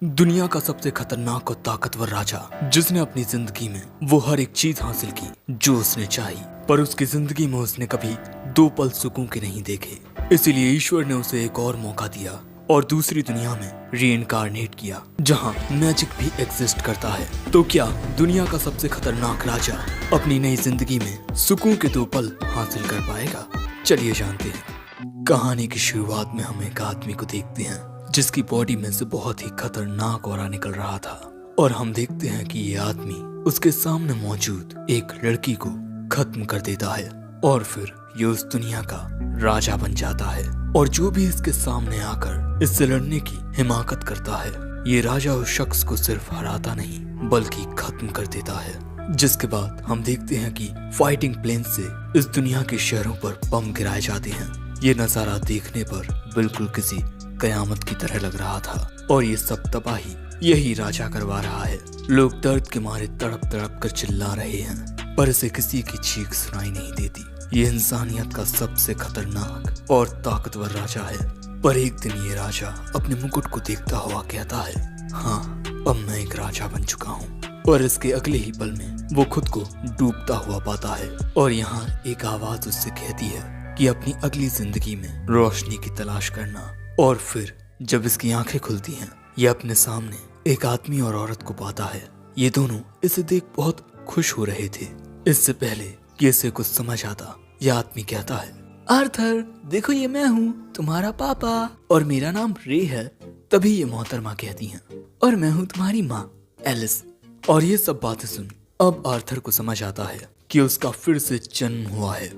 दुनिया का सबसे खतरनाक और ताकतवर राजा, जिसने अपनी जिंदगी में वो हर एक चीज हासिल की जो उसने चाही, पर उसकी जिंदगी में उसने कभी दो पल सुकून के नहीं देखे। इसीलिए ईश्वर ने उसे एक और मौका दिया और दूसरी दुनिया में रीइंकार्नेट किया, जहां मैजिक भी एग्जिस्ट करता है। तो क्या दुनिया का सबसे खतरनाक राजा अपनी नई जिंदगी में सुकून के दो पल हासिल कर पाएगा? चलिए जानते हैं। कहानी की शुरुआत में हम एक आदमी को देखते हैं जिसकी बॉडी में से बहुत ही खतरनाक ऑरा निकल रहा था, और हम देखते हैं कि ये आदमी उसके सामने मौजूद एक लड़की को खत्म कर देता है और फिर ये उस दुनिया का राजा बन जाता है। और जो भी इसके सामने आकर इससे लड़ने की हिमाकत करता है, ये राजा उस शख्स को सिर्फ हराता नहीं बल्कि खत्म कर देता है। जिसके बाद हम देखते हैं कि फाइटिंग प्लेन से इस दुनिया के शहरों पर बम गिराए जाते हैं। ये नजारा देखने पर बिल्कुल किसी कयामत की तरह लग रहा था, और ये सब तबाही यही राजा करवा रहा है। लोग दर्द के मारे तड़प तड़प कर चिल्ला रहे हैं, पर इसे किसी की चीख सुनाई नहीं देती। ये इंसानियत का सबसे खतरनाक और ताकतवर राजा है। पर एक दिन ये राजा अपने मुकुट को देखता हुआ कहता है, हाँ, अब मैं एक राजा बन चुका हूँ। और इसके अगले ही पल में वो खुद को डूबता हुआ पाता है, और यहाँ एक आवाज उससे कहती है कि अपनी अगली जिंदगी में रोशनी की तलाश करना। और फिर जब इसकी आंखें खुलती हैं, ये अपने सामने एक आदमी और औरत को पाता है। ये दोनों इसे देख बहुत खुश हो रहे थे। इससे पहले कि इसे कुछ समझ आता, यह आदमी कहता है, आर्थर, देखो ये मैं हूँ, तुम्हारा पापा, और मेरा नाम रे है। तभी ये मोहतरमा कहती हैं, और मैं हूँ तुम्हारी माँ, एलिस। और ये सब बातें सुन अब आर्थर को समझ आता है कि उसका फिर से जन्म हुआ है।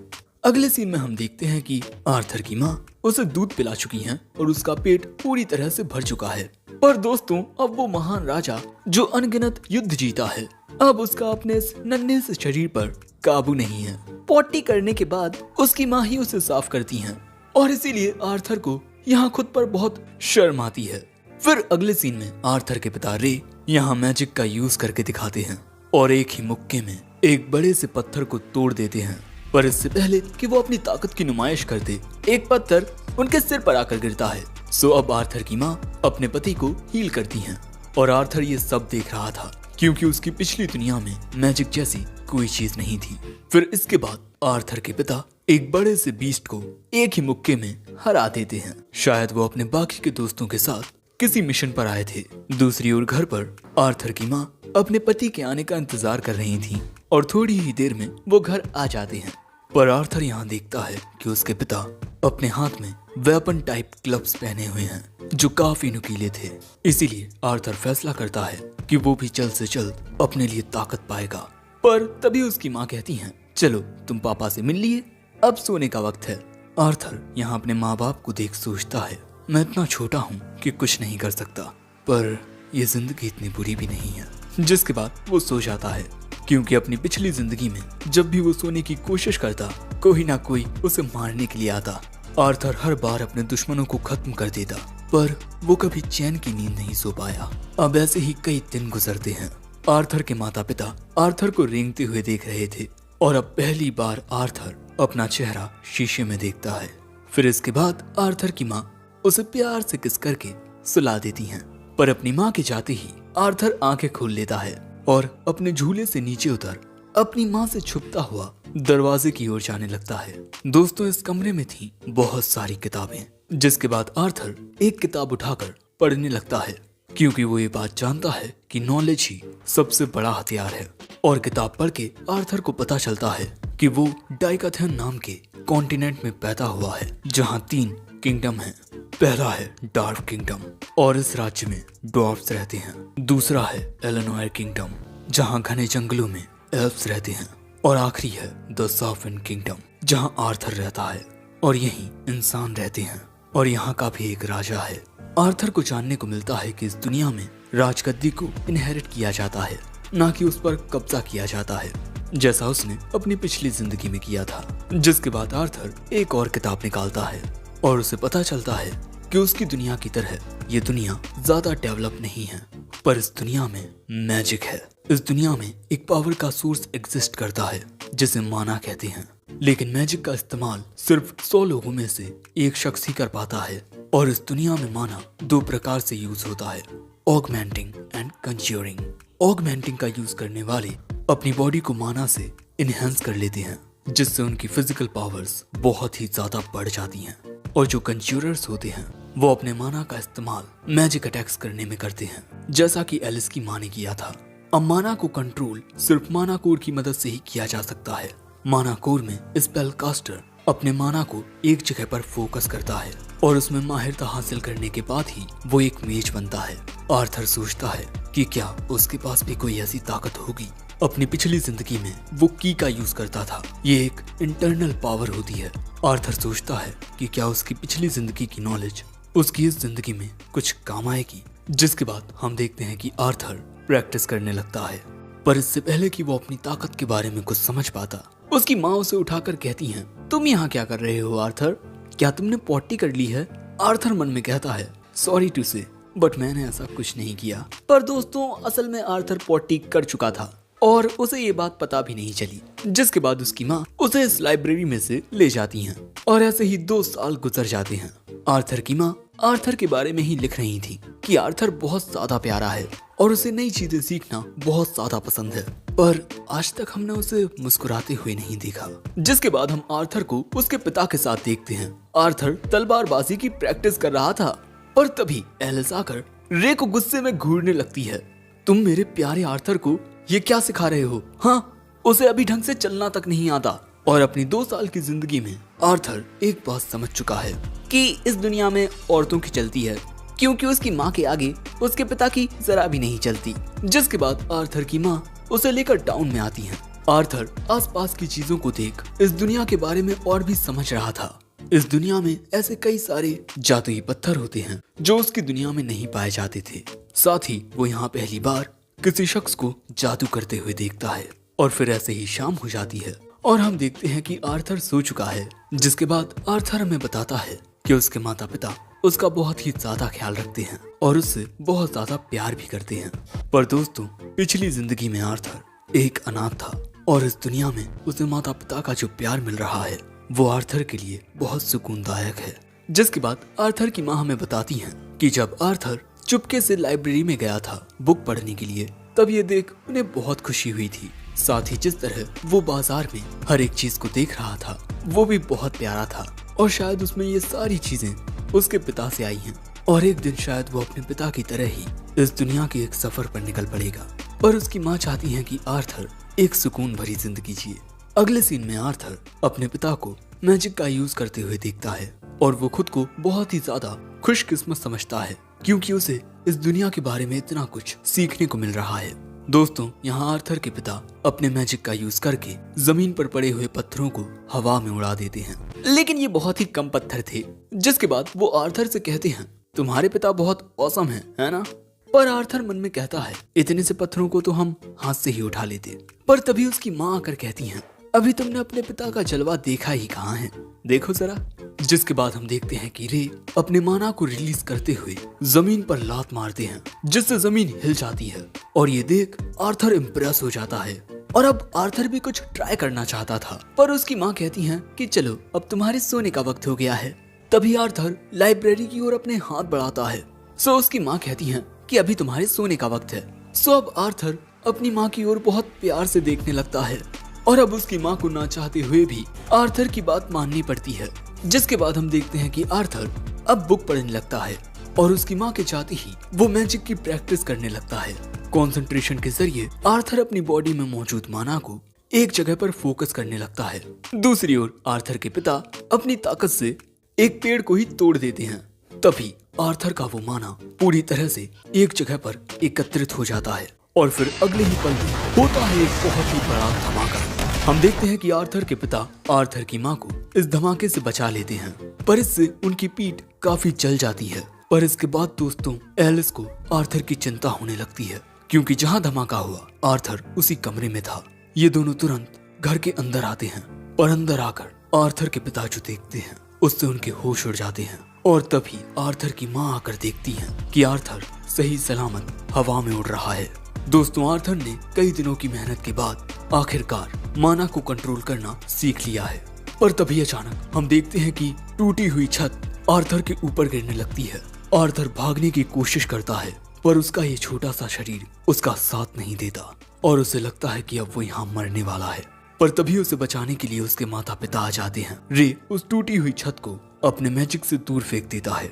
अगले सीन में हम देखते हैं कि आर्थर की माँ उसे दूध पिला चुकी हैं और उसका पेट पूरी तरह से भर चुका है। पर दोस्तों, अब वो महान राजा जो अनगिनत युद्ध जीता है, अब उसका अपने इस नन्हे से शरीर पर काबू नहीं है। पॉटी करने के बाद उसकी माँ ही उसे साफ करती हैं, और इसीलिए आर्थर को यहाँ खुद पर बहुत शर्म आती है। फिर अगले सीन में आर्थर के पिता रे यहाँ मैजिक का यूज करके दिखाते हैं, और एक ही मुक्के में एक बड़े से पत्थर को तोड़ देते हैं। पर इससे पहले कि वो अपनी ताकत की नुमाइश कर दे, एक पत्थर उनके सिर पर आकर गिरता है। सो अब आर्थर की माँ अपने पति को हील करती हैं, और आर्थर ये सब देख रहा था क्योंकि उसकी पिछली दुनिया में मैजिक जैसी कोई चीज नहीं थी। फिर इसके बाद आर्थर के पिता एक बड़े से बीस्ट को एक ही मुक्के में हरा देते हैं। शायद वो अपने बाकी के दोस्तों के साथ किसी मिशन पर आए थे। दूसरी ओर घर पर आर्थर की माँ अपने पति के आने का इंतजार कर रही थी, और थोड़ी ही देर में वो घर आ जाते हैं। पर आर्थर यहाँ देखता है कि उसके पिता अपने हाथ में वेपन टाइप ग्लव्स पहने हुए हैं जो काफी नुकीले थे। इसीलिए आर्थर फैसला करता है कि वो भी जल्द से जल्द अपने लिए ताकत पाएगा। पर तभी उसकी माँ कहती हैं, चलो तुम पापा से मिल लिए, अब सोने का वक्त है। आर्थर यहाँ अपने माँ बाप को देख सोचता है, मैं इतना छोटा हूँ कि कुछ नहीं कर सकता, पर यह जिंदगी इतनी बुरी भी नहीं है। जिसके बाद वो सो जाता है, क्योंकि अपनी पिछली जिंदगी में जब भी वो सोने की कोशिश करता, कोई ना कोई उसे मारने के लिए आता। आर्थर हर बार अपने दुश्मनों को खत्म कर देता, पर वो कभी चैन की नींद नहीं सो पाया। अब ऐसे ही कई दिन गुजरते हैं। आर्थर के माता पिता आर्थर को रेंगते हुए देख रहे थे, और अब पहली बार आर्थर अपना चेहरा शीशे में देखता है। फिर इसके बाद आर्थर की माँ उसे प्यार से किस करके सुला देती हैं। पर अपनी माँ के जाते ही आर्थर आंखें खोल लेता है और अपने झूले से नीचे उतर अपनी माँ से छुपता हुआ दरवाजे की ओर जाने लगता है। दोस्तों, इस कमरे में थी बहुत सारी किताबें, जिसके बाद आर्थर एक किताब उठाकर पढ़ने लगता है, क्योंकि वो ये बात जानता है कि नॉलेज ही सबसे बड़ा हथियार है। और किताब पढ़ के आर्थर को पता चलता है कि वो डाइकाथन नाम के कॉन्टिनेंट में पैदा हुआ है, जहाँ 3 किंगडम है। पहला है डार्क किंगडम, और इस राज्य में ड्वार्फ्स रहते हैं। दूसरा है एलेनोयर किंगडम, जहाँ घने जंगलों में एल्फ्स रहते हैं। और आखिरी है द साफिन किंगडम, जहाँ आर्थर रहता है, और यहीं इंसान रहते हैं। और यहाँ का भी एक राजा है। आर्थर को जानने को मिलता है कि इस दुनिया में राजगद्दी को इनहेरिट किया जाता है, ना कि उस पर कब्जा किया जाता है, जैसा उसने अपनी पिछली जिंदगी में किया था। जिसके बाद आर्थर एक और किताब निकालता है, और उसे पता चलता है कि उसकी दुनिया की तरह ये दुनिया ज्यादा डेवलप नहीं है, पर इस दुनिया में मैजिक है। इस दुनिया में एक पावर का सोर्स एग्जिस्ट करता है जिसे माना कहते हैं, लेकिन मैजिक का इस्तेमाल सिर्फ 100 लोगों में से एक शख्स ही कर पाता है। और इस दुनिया में माना 2 प्रकार से यूज होता है, ऑगमेंटिंग एंड कंज्यूरिंग। ऑगमेंटिंग का यूज करने वाले अपनी बॉडी को माना से इनहेंस कर लेते हैं, जिससे उनकी फिजिकल पावर्स बहुत ही ज्यादा बढ़ जाती हैं। और जो कंज्यूरर्स होते हैं वो अपने माना का इस्तेमाल मैजिक अटैक्स करने में करते हैं, जैसा कि एलिस की माँ ने किया था। अब माना को कंट्रोल सिर्फ माना कोर की मदद से ही किया जा सकता है। माना कोर में स्पेल कास्टर अपने माना को एक जगह पर फोकस करता है और उसमें माहिरता हासिल करने के बाद ही वो एक मेज बनता है। आर्थर सोचता है कि क्या उसके पास भी कोई ऐसी ताकत होगी। अपनी पिछली जिंदगी में वो की का यूज करता था, ये एक इंटरनल पावर होती है। आर्थर सोचता है कि क्या उसकी पिछली जिंदगी की नॉलेज उसकी इस जिंदगी में कुछ काम आएगी। जिसके बाद हम देखते हैं कि आर्थर प्रैक्टिस करने लगता है, पर इससे पहले कि वो अपनी ताकत के बारे में कुछ समझ पाता, उसकी माँ उसे उठाकर कहती हैं, तुम यहाँ क्या कर रहे हो आर्थर? क्या तुमने पॉटी कर ली है? आर्थर मन में कहता है, सॉरी टू से, बट मैंने ऐसा कुछ नहीं किया। पर दोस्तों असल में आर्थर पॉटी कर चुका था और उसे ये बात पता भी नहीं चली। जिसके बाद उसकी माँ उसे इस लाइब्रेरी में से ले जाती हैं और ऐसे ही 2 साल गुजर जाते हैं। आर्थर की माँ आर्थर के बारे में ही लिख रही थी कि आर्थर बहुत ज्यादा प्यारा है और उसे नई चीजें सीखना बहुत ज्यादा पसंद है, पर आज तक हमने उसे मुस्कुराते हुए नहीं देखा। जिसके बाद हम आर्थर को उसके पिता के साथ देखते हैं। आर्थर तलवारबाजी की प्रैक्टिस कर रहा था, पर तभी एलिस आकर रे को गुस्से में घूरने लगती है। तुम मेरे प्यारे आर्थर को ये क्या सिखा रहे हो? हाँ, उसे अभी ढंग से चलना तक नहीं आता। और अपनी 2 साल की जिंदगी में आर्थर एक बात समझ चुका है कि इस दुनिया में औरतों की चलती है, क्योंकि उसकी माँ के आगे उसके पिता की जरा भी नहीं चलती। जिसके बाद आर्थर की माँ उसे लेकर टाउन में आती है। आर्थर आसपास की चीजों को देख इस दुनिया के बारे में और भी समझ रहा था। इस दुनिया में ऐसे कई सारे जादुई पत्थर होते हैं जो उसकी दुनिया में नहीं पाए जाते थे। साथ ही वो यहाँ पहली बार किसी शख्स को जादू करते हुए देखता है और फिर ऐसे ही शाम हो जाती है और हम देखते हैं कि आर्थर सो चुका है। जिसके बाद आर्थर हमें बताता है कि उसके माता पिता उसका बहुत ही ज्यादा ख्याल रखते हैं और उससे बहुत ज्यादा प्यार भी करते हैं। पर दोस्तों पिछली जिंदगी में आर्थर एक अनाथ था और इस दुनिया में उसे माता पिता का जो प्यार मिल रहा है वो आर्थर के लिए बहुत सुकूनदायक है। जिसके बाद आर्थर की माँ हमें बताती है कि जब आर्थर चुपके से लाइब्रेरी में गया था बुक पढ़ने के लिए, तब ये देख उन्हें बहुत खुशी हुई थी। साथ ही जिस तरह वो बाजार में हर एक चीज को देख रहा था वो भी बहुत प्यारा था और शायद उसमें ये सारी चीजें उसके पिता से आई हैं और एक दिन शायद वो अपने पिता की तरह ही इस दुनिया के एक सफर पर निकल पड़ेगा। पर उसकी माँ चाहती है कि आर्थर एक सुकून भरी जिंदगी जिए। अगले सीन में आर्थर अपने पिता को मैजिक का यूज करते हुए देखता है और वो खुद को बहुत ही ज्यादा खुशकिस्मत समझता है, क्योंकि उसे इस दुनिया के बारे में इतना कुछ सीखने को मिल रहा है। दोस्तों यहाँ आर्थर के पिता अपने मैजिक का यूज करके जमीन पर पड़े हुए पत्थरों को हवा में उड़ा देते हैं, लेकिन ये बहुत ही कम पत्थर थे। जिसके बाद वो आर्थर से कहते हैं, तुम्हारे पिता बहुत औसम हैं, है ना? पर आर्थर मन में कहता है, इतने से पत्थरों को तो हम हाथ से ही उठा लेते। पर तभी उसकी माँ आकर कहती है, अभी तुमने अपने पिता का जलवा देखा ही कहाँ है, देखो जरा। जिसके बाद हम देखते हैं कि रे अपने माना को रिलीज करते हुए जमीन पर लात मारते हैं, जिससे जमीन हिल जाती है और ये देख आर्थर इम्प्रेस हो जाता है। और अब आर्थर भी कुछ ट्राई करना चाहता था, पर उसकी माँ कहती है कि चलो अब तुम्हारे सोने का वक्त हो गया है। तभी आर्थर लाइब्रेरी की ओर अपने हाथ बढ़ाता है। सो उसकी माँ कहती है कि अभी तुम्हारे सोने का वक्त है। सो अब आर्थर अपनी माँ की ओर बहुत प्यार से देखने लगता है और अब उसकी माँ को ना चाहते हुए भी आर्थर की बात माननी पड़ती है। जिसके बाद हम देखते हैं कि आर्थर अब बुक पढ़ने लगता है और उसकी माँ के चाहते ही वो मैजिक की प्रैक्टिस करने लगता है। कंसंट्रेशन के जरिए आर्थर अपनी बॉडी में मौजूद माना को एक जगह पर फोकस करने लगता है। दूसरी ओर आर्थर के पिता अपनी ताकत से एक पेड़ को ही तोड़ देते हैं। तभी आर्थर का वो माना पूरी तरह से एक जगह पर एकत्रित हो जाता है और फिर अगले ही पल में होता है एक बहुत ही बड़ा धमाका। हम देखते हैं कि आर्थर के पिता आर्थर की माँ को इस धमाके से बचा लेते हैं, पर इससे उनकी पीठ काफी जल जाती है। पर इसके बाद दोस्तों एलिस को आर्थर की चिंता होने लगती है, क्योंकि जहाँ धमाका हुआ आर्थर उसी कमरे में था। ये दोनों तुरंत घर के अंदर आते हैं, पर अंदर आकर आर्थर के पिता जो देखते हैं उससे उनके होश उड़ जाते हैं। और तभी आर्थर की माँ आकर देखती है कि आर्थर सही सलामत हवा में उड़ रहा है। दोस्तों आर्थर ने कई दिनों की मेहनत के बाद आखिरकार माना को कंट्रोल करना सीख लिया है। पर तभी अचानक हम देखते हैं कि टूटी हुई छत आर्थर के ऊपर गिरने लगती है। आर्थर भागने की कोशिश करता है, पर उसका ये छोटा सा शरीर उसका साथ नहीं देता और उसे लगता है कि अब वो यहाँ मरने वाला है। पर तभी उसे बचाने के लिए उसके माता पिता आ जाते हैं। रे उस टूटी हुई छत को अपने मैजिक से दूर फेंक देता है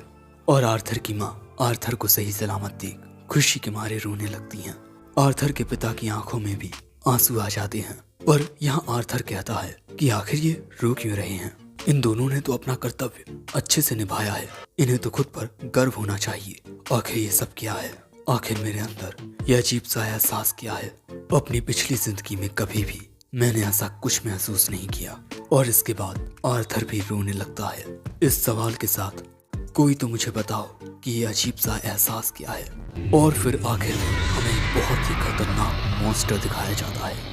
और आर्थर की माँ आर्थर को सही सलामत देख खुशी के मारे रोने लगती हैं। आर्थर के पिता की आंखों में भी आंसू आ जाते हैं, पर यहाँ आर्थर कहता है कि आखिर ये रो क्यों रहे हैं। इन दोनों ने तो अपना कर्तव्य अच्छे से निभाया है, इन्हें तो खुद पर गर्व होना चाहिए। आखिर ये सब क्या है? आखिर मेरे अंदर यह अजीब सा एहसास क्या है? अपनी पिछली जिंदगी में कभी भी मैंने ऐसा कुछ महसूस नहीं किया। और इसके बाद आर्थर भी रोने लगता है। इस सवाल के साथ कोई तो मुझे बताओ कि ये अजीब सा एहसास क्या है। और फिर आखिर में हमें एक बहुत ही खतरनाक मॉन्स्टर दिखाया जाता है।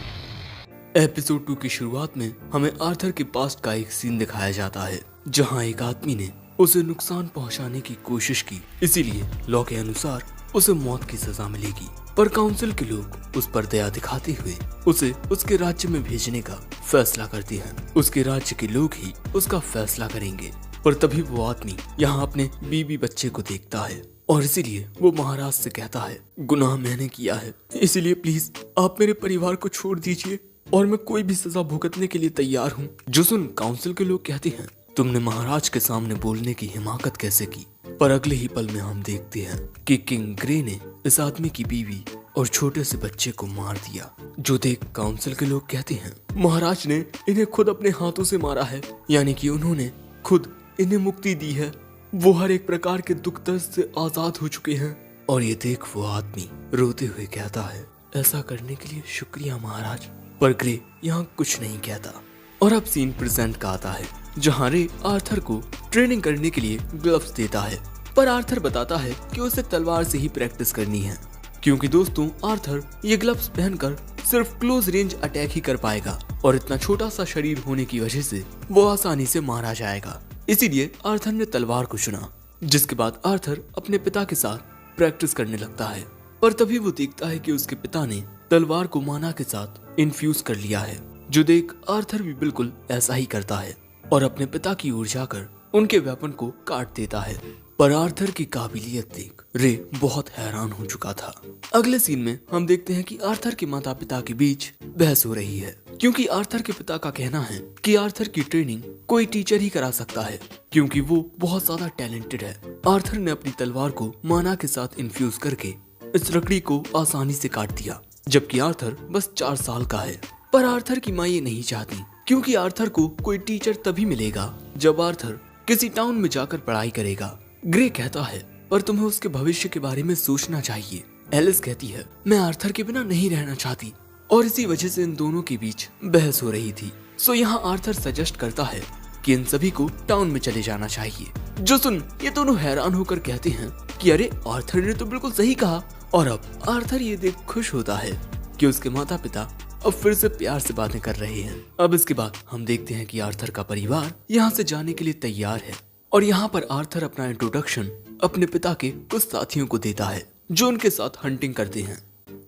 एपिसोड 2 की शुरुआत में हमें आर्थर के पास्ट का एक सीन दिखाया जाता है, जहां एक आदमी ने उसे नुकसान पहुंचाने की कोशिश की, इसीलिए लॉ के अनुसार उसे मौत की सजा मिलेगी। पर काउंसिल के लोग उस पर दया दिखाते हुए उसे उसके राज्य में भेजने का फैसला करते हैं। उसके राज्य के लोग ही उसका फैसला करेंगे। पर तभी वो आदमी यहाँ अपने बीबी बच्चे को देखता है और इसीलिए वो महाराज से कहता है, गुनाह मैंने किया है, इसीलिए प्लीज आप मेरे परिवार को छोड़ दीजिए और मैं कोई भी सजा भुगतने के लिए तैयार हूँ। जो सुन काउंसिल के लोग कहते हैं, तुमने महाराज के सामने बोलने की हिमाकत कैसे की? पर अगले ही पल में हम देखते हैं कि किंग ग्रे ने इस आदमी की बीवी और छोटे से बच्चे को मार दिया। जो देख काउंसिल के लोग कहते हैं, महाराज ने इन्हें खुद अपने हाथों से मारा है, यानी कि उन्होंने खुद इन्हें मुक्ति दी है। वो हर एक प्रकार के दुख दर्द से आजाद हो चुके हैं। और ये देख वो आदमी रोते हुए कहता है, ऐसा करने के लिए शुक्रिया महाराज। पर ग्रे यहाँ कुछ नहीं कहता। और अब सीन प्रेजेंट का आता है, जहाँ रे आर्थर को ट्रेनिंग करने के लिए ग्लव्स देता है। पर आर्थर बताता है कि उसे तलवार से ही प्रैक्टिस करनी है, क्योंकि दोस्तों आर्थर ये ग्लव्स पहनकर सिर्फ क्लोज रेंज अटैक ही कर पाएगा और इतना छोटा सा शरीर होने की वजह से वो आसानी से मारा जाएगा। इसीलिए आर्थर ने तलवार को चुना। जिसके बाद आर्थर अपने पिता के साथ प्रैक्टिस करने लगता है। पर तभी वो देखता है कि उसके पिता ने तलवार को माना के साथ इन्फ्यूज कर लिया है। जो देख आर्थर भी बिल्कुल ऐसा ही करता है और अपने पिता की ओर जाकर उनके वेपन को काट देता है। पर आर्थर की काबिलियत देख रे बहुत हैरान हो चुका था। अगले सीन में हम देखते हैं कि आर्थर के माता पिता के बीच बहस हो रही है, क्योंकि आर्थर के पिता का कहना है कि आर्थर की ट्रेनिंग कोई टीचर ही करा सकता है, क्योंकि वो बहुत ज्यादा टैलेंटेड है। आर्थर ने अपनी तलवार को माना के साथ इन्फ्यूज करके इस लकड़ी को आसानी से काट दिया, जबकि आर्थर बस 4 साल का है। पर आर्थर की माँ ये नहीं चाहती, क्योंकि आर्थर को कोई टीचर तभी मिलेगा जब आर्थर किसी टाउन में जाकर पढ़ाई करेगा। ग्रे कहता है, पर तुम्हें उसके भविष्य के बारे में सोचना चाहिए। एलिस कहती है, मैं आर्थर के बिना नहीं रहना चाहती। और इसी वजह से इन दोनों के बीच बहस हो रही थी। सो यहाँ आर्थर सजेस्ट करता है कि इन सभी को टाउन में चले जाना चाहिए। जो सुन ये दोनों हैरान होकर कहते हैं कि अरे आर्थर ने तो बिल्कुल सही कहा। और अब आर्थर ये देख खुश होता है कि उसके माता पिता अब फिर से प्यार से बातें कर रहे हैं। अब इसके बाद हम देखते हैं कि आर्थर का परिवार यहाँ से जाने के लिए तैयार है। और यहाँ पर आर्थर अपना इंट्रोडक्शन अपने पिता के कुछ साथियों को देता है, जो उनके साथ हंटिंग करते हैं।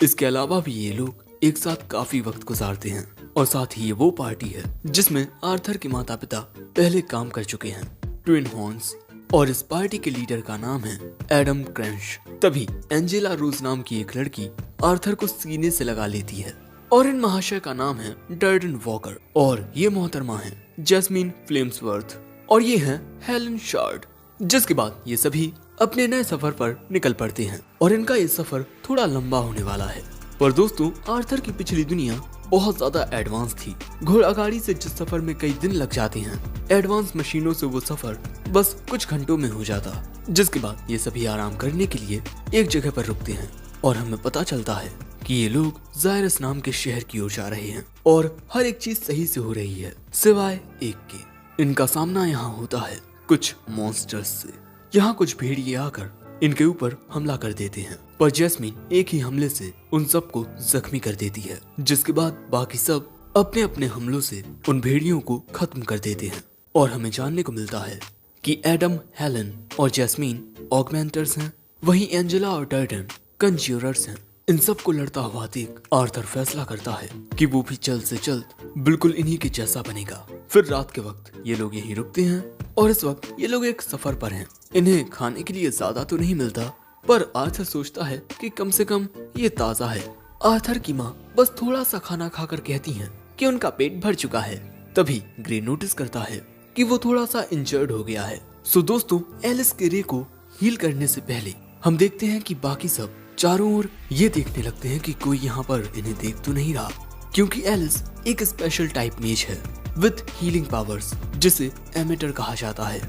इसके अलावा भी ये लोग एक साथ काफी वक्त गुजारते हैं। और साथ ही ये वो पार्टी है जिसमें आर्थर के माता पिता पहले काम कर चुके हैं, ट्विन हॉर्न्स। और इस पार्टी के लीडर का नाम है एडम क्रंच। तभी एंजेला रोज नाम की एक लड़की आर्थर को सीने से लगा लेती है। और इन महाशय का नाम है डर्डन वॉकर। और ये मोहतरमा है जैस्मीन फ्लेम्सवर्थ। और ये है हेलन शार्ड। जिसके बाद ये सभी अपने नए सफर पर निकल पड़ते हैं। और इनका ये सफर थोड़ा लंबा होने वाला है। पर दोस्तों आर्थर की पिछली दुनिया बहुत ज्यादा एडवांस थी। घोड़ागाड़ी से जिस सफर में कई दिन लग जाते हैं, एडवांस मशीनों से वो सफर बस कुछ घंटों में हो जाता। जिसके बाद ये सभी आराम करने के लिए एक जगह पर रुकते हैं। और हमें पता चलता है कि ये लोग जायरस नाम के शहर की ओर जा रहे हैं। और हर एक चीज सही से हो रही है सिवाय एक के। इनका सामना यहाँ होता है कुछ मॉन्स्टर्स से। यहाँ कुछ भेड़िए आकर इनके ऊपर हमला कर देते हैं। पर जैस्मीन एक ही हमले से उन सबको जख्मी कर देती है। जिसके बाद बाकी सब अपने अपने हमलों से उन भेड़ियों को खत्म कर देते हैं। और हमें जानने को मिलता है कि एडम, हेलन और जैस्मीन ऑगमेंटर्स हैं, वहीं एंजेला और डर्डन कंज्यूरर्स हैं। इन सब को लड़ता हुआ देख आर्थर फैसला करता है कि वो भी जल्द से जल्द बिल्कुल इन्हीं के जैसा बनेगा। फिर रात के वक्त ये लोग यहीं रुकते हैं। और इस वक्त ये लोग एक सफर पर हैं। इन्हें खाने के लिए ज्यादा तो नहीं मिलता, पर आर्थर सोचता है कि कम से कम ये ताज़ा है। आर्थर की माँ बस थोड़ा सा खाना खाकर कहती हैं कि उनका पेट भर चुका है। तभी ग्रे नोटिस करता है कि वो थोड़ा सा इंजर्ड हो गया है। सो दोस्तों, एलिस के रे को हील करने से पहले हम देखते हैं कि बाकी सब चारों ओर ये देखने लगते हैं कि कोई यहाँ पर इन्हें देख तो नहीं रहा, क्योंकि एलिस एक स्पेशल टाइप मेज है विद हीलिंग पावर्स, जिसे एमिटर कहा जाता है।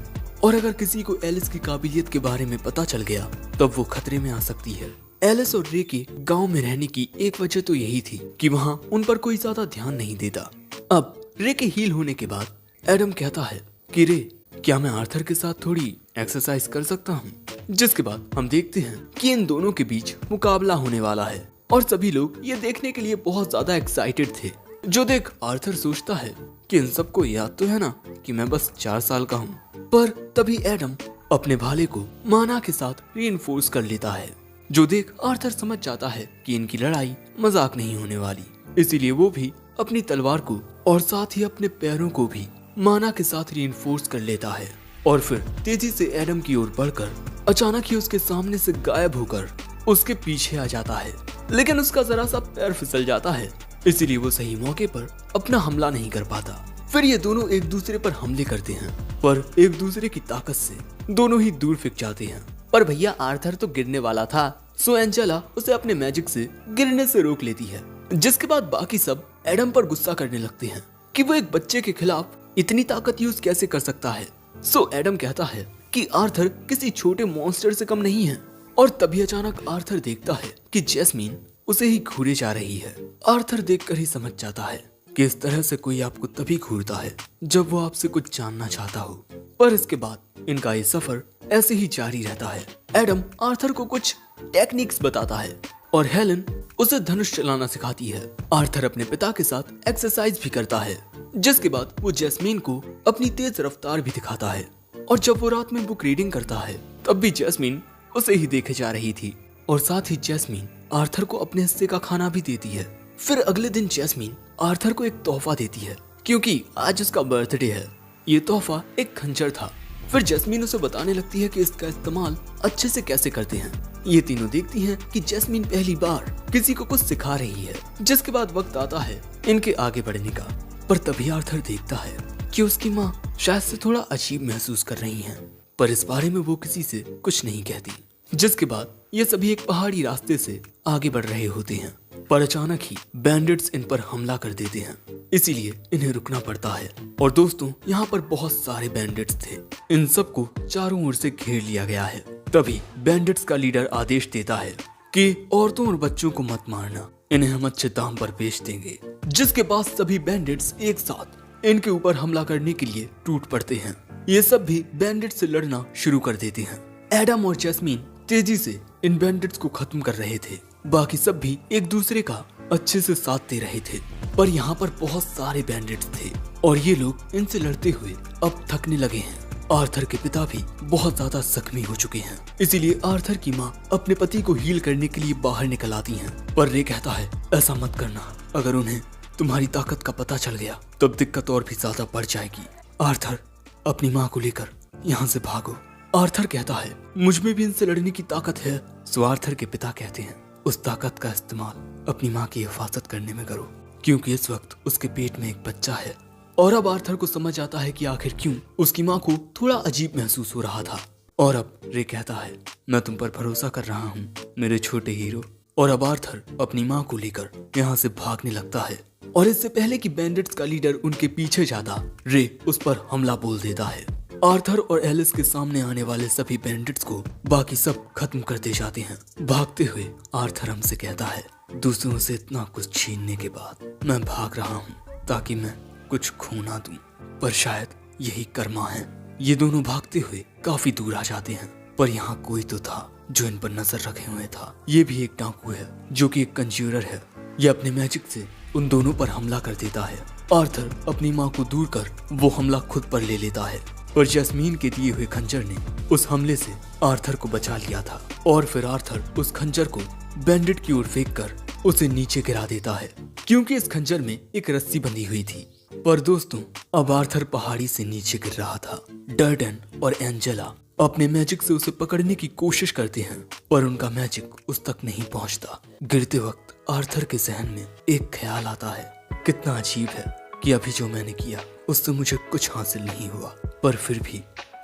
और अगर किसी को एलिस की काबिलियत के बारे में पता चल गया तब वो खतरे में आ सकती है। एलिस और रे के गांव में रहने की एक वजह तो यही थी कि वहाँ उन पर कोई ज्यादा ध्यान नहीं देता। अब रे के हील होने के बाद एडम कहता है कि रे, क्या मैं आर्थर के साथ थोड़ी एक्सरसाइज कर सकता हूँ? जिसके बाद हम देखते हैं कि इन दोनों के बीच मुकाबला होने वाला है और सभी लोग ये देखने के लिए बहुत ज्यादा एक्साइटेड थे। जो देख आर्थर सोचता है कि इन सबको याद तो है ना कि मैं बस 4 साल का हूँ। पर तभी एडम अपने भाले को माना के साथ रीइंफोर्स कर लेता है। जो देख आर्थर समझ जाता है कि इनकी लड़ाई मजाक नहीं होने वाली, इसीलिए वो भी अपनी तलवार को और साथ ही अपने पैरों को भी माना के साथ रीइंफोर्स कर लेता है और फिर तेजी से एडम की ओर बढ़कर अचानक ही उसके सामने से गायब होकर उसके पीछे आ जाता है। लेकिन उसका जरा सा पैर फिसल जाता है, इसीलिए वो सही मौके पर अपना हमला नहीं कर पाता। फिर ये दोनों एक दूसरे पर हमले करते हैं, पर एक दूसरे की ताकत से दोनों ही दूर फेंक जाते हैं। पर भैया आर्थर तो गिरने वाला था, सो एंजेला उसे अपने मैजिक से गिरने से रोक लेती है। जिसके बाद बाकी सब एडम पर गुस्सा करने लगते हैं कि वो एक बच्चे के खिलाफ इतनी ताकत यूज कैसे कर सकता है। सो एडम कहता है कि आर्थर किसी छोटे मॉन्स्टर से कम नहीं है। और तभी अचानक आर्थर देखता है कि जैस्मीन उसे ही घूरे जा रही है। आर्थर देखकर ही समझ जाता है कि इस तरह से कोई आपको तभी घूरता है जब वो आपसे कुछ जानना चाहता हो। पर इसके बाद इनका ये सफर ऐसे ही जारी रहता है। एडम आर्थर को कुछ टेक्निक्स बताता है और हेलन उसे धनुष चलाना सिखाती है। आर्थर अपने पिता के साथ एक्सरसाइज भी करता है। जिसके बाद वो जैस्मीन को अपनी तेज रफ्तार भी दिखाता है। और जब वो रात में बुक रीडिंग करता है तब भी जैस्मीन उसे ही देखे जा रही थी और साथ ही जैस्मीन आर्थर को अपने हिस्से का खाना भी देती है। फिर अगले दिन जैस्मीन आर्थर को एक तोहफा देती है क्योंकि आज उसका बर्थडे है। ये तोहफा एक खंजर था। फिर जैस्मीन उसे बताने लगती है कि इसका इस्तेमाल अच्छे से कैसे करते हैं। ये तीनों देखती हैं कि जैस्मीन पहली बार किसी को कुछ सिखा रही है। जिसके बाद वक्त आता है इनके आगे बढ़ने का। पर तभी आर्थर देखता है कि उसकी माँ शायद से थोड़ा अजीब महसूस कर रही हैं, पर इस बारे में वो किसी से कुछ नहीं कहती। जिसके बाद ये सभी एक पहाड़ी रास्ते से आगे बढ़ रहे होते हैं, पर अचानक ही बैंडिट्स इन पर हमला कर देते हैं, इसीलिए इन्हें रुकना पड़ता है। और दोस्तों, यहाँ पर बहुत सारे बैंडिट्स थे। इन सबको चारों ओर से घेर लिया गया है। तभी बैंडिट्स का लीडर आदेश देता है कि औरतों और बच्चों को मत मारना, इन्हें हम अच्छे दाम पर बेच देंगे। जिसके बाद सभी बैंडिट्स एक साथ इनके ऊपर हमला करने के लिए टूट पड़ते हैं। ये सब भी बैंडिट्स से लड़ना शुरू कर देते हैं। एडम और जैस्मीन तेजी से इन बैंडिट्स को खत्म कर रहे थे। बाकी सब भी एक दूसरे का अच्छे से साथ दे रहे थे, पर यहाँ पर बहुत सारे बैंडिट्स थे और ये लोग इनसे लड़ते हुए अब थकने लगे हैं। आर्थर के पिता भी बहुत ज्यादा जख्मी हो चुके हैं, इसीलिए आर्थर की माँ अपने पति को हील करने के लिए बाहर निकल आती हैं। पर रे कहता है ऐसा मत करना, अगर उन्हें तुम्हारी ताकत का पता चल गया तब दिक्कत और भी ज्यादा बढ़ जाएगी। आर्थर, अपनी माँ को लेकर यहाँ से भागो। आर्थर कहता है मुझ में भी इनसे लड़ने की ताकत है। सो आर्थर के पिता कहते हैं उस ताकत का इस्तेमाल अपनी माँ की हिफाजत करने में करो, क्योंकि इस वक्त उसके पेट में एक बच्चा है। और अब आर्थर को समझ आता है कि आखिर क्यों उसकी माँ को थोड़ा अजीब महसूस हो रहा था। और अब रे कहता है मैं तुम पर भरोसा कर रहा हूँ मेरे छोटे हीरो। और अब आर्थर अपनी माँ को लेकर यहाँ से भागने लगता है और इससे पहले कि बैंडिट्स का लीडर उनके पीछे जाता, रे उस पर हमला बोल देता है। आर्थर और एलिस के सामने आने वाले सभी बैंडिट्स को बाकी सब खत्म कर दे जाते हैं। भागते हुए आर्थर हमसे कहता है दूसरों से इतना कुछ छीनने के बाद मैं भाग रहा हूँ ताकि मैं कुछ खो ना दूं, पर शायद यही कर्मा है। ये दोनों भागते हुए काफी दूर आ जाते हैं, पर यहाँ कोई तो था जो इन पर नजर रखे हुए था। ये भी एक डाकू है जो कि एक कंज्यूरर है। ये अपने मैजिक से उन दोनों पर हमला कर देता है। आर्थर अपनी माँ को दूर कर वो हमला खुद पर ले लेता है, पर जैस्मीन के दिए हुए खंजर ने उस हमले से आर्थर को बचा लिया था। और फिर आर्थर उस खंजर को बैंडिट की ओर फेंक कर उसे नीचे गिरा देता है, क्योंकि इस खंजर में एक रस्सी बंधी हुई थी। पर दोस्तों, अब आर्थर पहाड़ी से नीचे गिर रहा था। डर्डन और एंजेला अपने मैजिक से उसे पकड़ने की कोशिश करते हैं, पर उनका मैजिक उस तक नहीं पहुंचता। गिरते वक्त आर्थर के जहन में एक ख्याल आता है, कितना अजीब है कि अभी जो मैंने किया उससे मुझे कुछ हासिल नहीं हुआ, पर फिर भी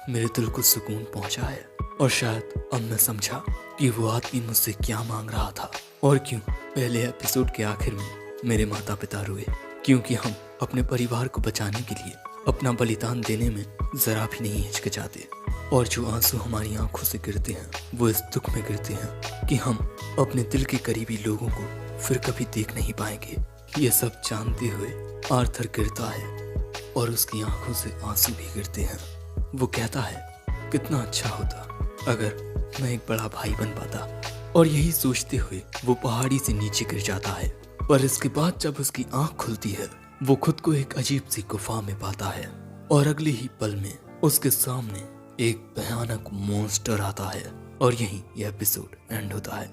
मेरे दिल को सुकून पहुंचा है। और शायद अब मैं समझा कि वो आदमी मुझसे क्या मांग रहा था और क्यों पहले एपिसोड के आखिर में मेरे माता पिता रोए, क्योंकि हम अपने परिवार को बचाने के लिए अपना बलिदान देने में जरा भी नहीं हिचकिचाते। और जो आंसू हमारी आंखों से गिरते हैं वो इस दुख में गिरते हैं कि हम अपने दिल के करीबी लोगों को फिर कभी देख नहीं पाएंगे। ये सब जानते हुए आर्थर गिरता है और उसकी आंखों से आंसू भी गिरते हैं। वो कहता है, कितना अच्छा होता अगर मैं एक बड़ा भाई बन पाता। और यही सोचते हुए वो पहाड़ी से नीचे गिर जाता है। पर इसके बाद जब उसकी आंख खुलती है वो खुद को एक अजीब सी गुफा में पाता है और अगले ही पल में उसके सामने एक भयानक मॉन्स्टर आता है। और यहीं ये एपिसोड एंड होता है।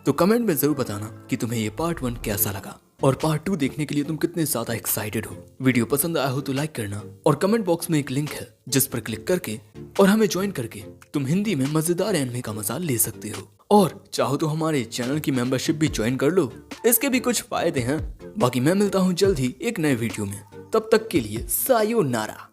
तो कमेंट में जरूर बताना कि तुम्हें ये पार्ट 1 कैसा लगा और पार्ट 2 देखने के लिए तुम कितने ज्यादा एक्साइटेड हो। वीडियो पसंद आया हो तो लाइक करना और कमेंट बॉक्स में एक लिंक है जिस पर क्लिक करके और हमें ज्वाइन करके तुम हिंदी में मजेदार एनिमे का मजा ले सकते हो। और चाहो तो हमारे चैनल की मेंबरशिप भी ज्वाइन कर लो, इसके भी कुछ फायदे हैं। बाकी मैं मिलता हूँ जल्द ही एक नए वीडियो में, तब तक के लिए सायोनारा।